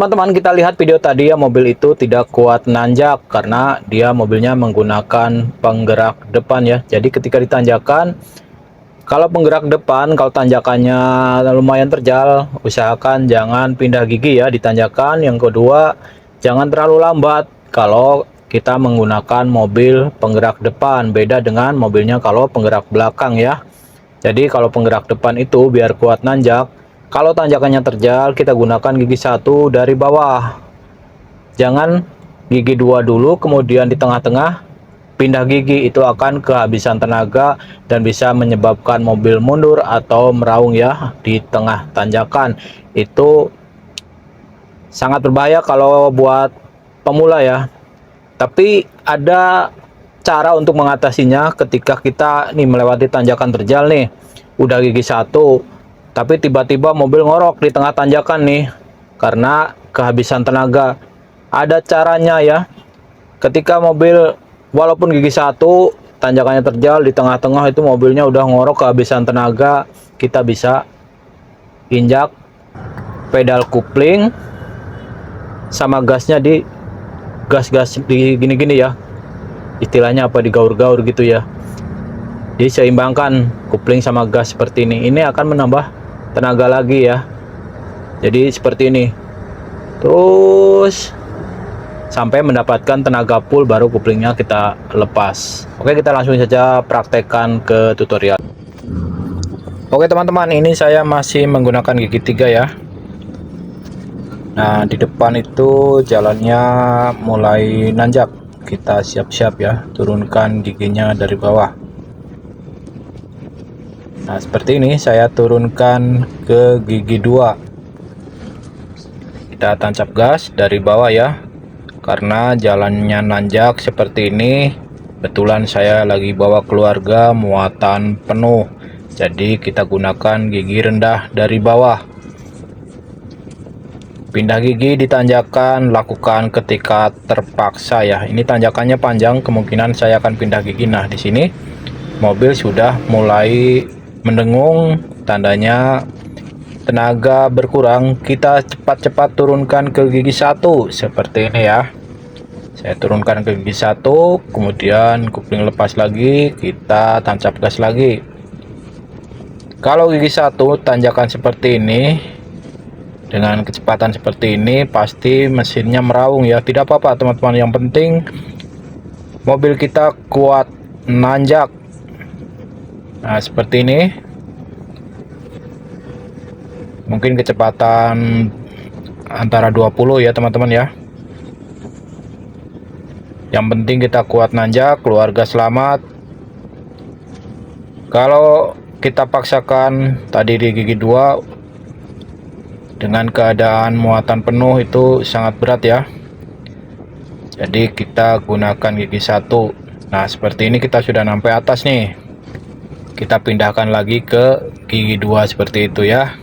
teman-teman, kita lihat video tadi ya, mobil itu tidak kuat nanjak karena dia mobilnya menggunakan penggerak depan ya. Jadi ketika ditanjakan, kalau penggerak depan, kalau tanjakannya lumayan terjal, usahakan jangan pindah gigi ya ditanjakan. Yang kedua, jangan terlalu lambat kalau kita menggunakan mobil penggerak depan, beda dengan mobilnya kalau penggerak belakang ya. Jadi kalau penggerak depan itu biar kuat nanjak, kalau tanjakannya terjal kita gunakan gigi satu dari bawah. Jangan gigi dua dulu kemudian di tengah-tengah pindah gigi, itu akan kehabisan tenaga dan bisa menyebabkan mobil mundur atau meraung ya di tengah tanjakan. Itu sangat berbahaya kalau buat pemula ya. Tapi ada cara untuk mengatasinya ketika kita nih melewati tanjakan terjal nih. Udah gigi satu, tapi tiba-tiba mobil ngorok di tengah tanjakan nih karena kehabisan tenaga. Ada caranya ya. Ketika mobil walaupun gigi satu, tanjakannya terjal di tengah-tengah itu mobilnya udah ngorok kehabisan tenaga, kita bisa injak pedal kupling sama gasnya di gas di gini-gini ya. Istilahnya apa, digaur-gaur gitu ya. Diseimbangkan kupling sama gas seperti ini. Ini akan menambah tenaga lagi ya. Jadi seperti ini. Terus sampai mendapatkan tenaga full baru kuplingnya kita lepas. Oke, kita langsung saja praktekkan ke tutorial. Oke teman-teman, ini saya masih menggunakan gigi 3 ya. Nah, di depan itu jalannya mulai nanjak. Kita siap-siap ya, turunkan giginya dari bawah. Nah, seperti ini saya turunkan ke gigi 2. Kita tancap gas dari bawah ya. Karena jalannya nanjak seperti ini, kebetulan saya lagi bawa keluarga muatan penuh, jadi kita gunakan gigi rendah dari bawah. Pindah gigi ditanjakan lakukan ketika terpaksa ya. Ini tanjakannya panjang, kemungkinan saya akan pindah gigi. Nah, di sini mobil sudah mulai mendengung, tandanya tenaga berkurang. Kita cepat-cepat turunkan ke gigi 1 seperti ini ya. Saya turunkan ke gigi 1, kemudian kupling lepas lagi, kita tancap gas lagi. Kalau gigi 1 tanjakan seperti ini dengan kecepatan seperti ini, pasti mesinnya meraung ya. Tidak apa-apa teman-teman, yang penting mobil kita kuat nanjak. Nah, seperti ini. Mungkin kecepatan antara 20 ya teman-teman ya. Yang penting kita kuat nanjak, keluarga selamat. Kalau kita paksakan tadi di gigi 2 dengan keadaan muatan penuh itu sangat berat ya. Jadi kita gunakan gigi 1. Nah, seperti ini kita sudah sampai atas nih. Kita pindahkan lagi ke gigi 2 seperti itu ya.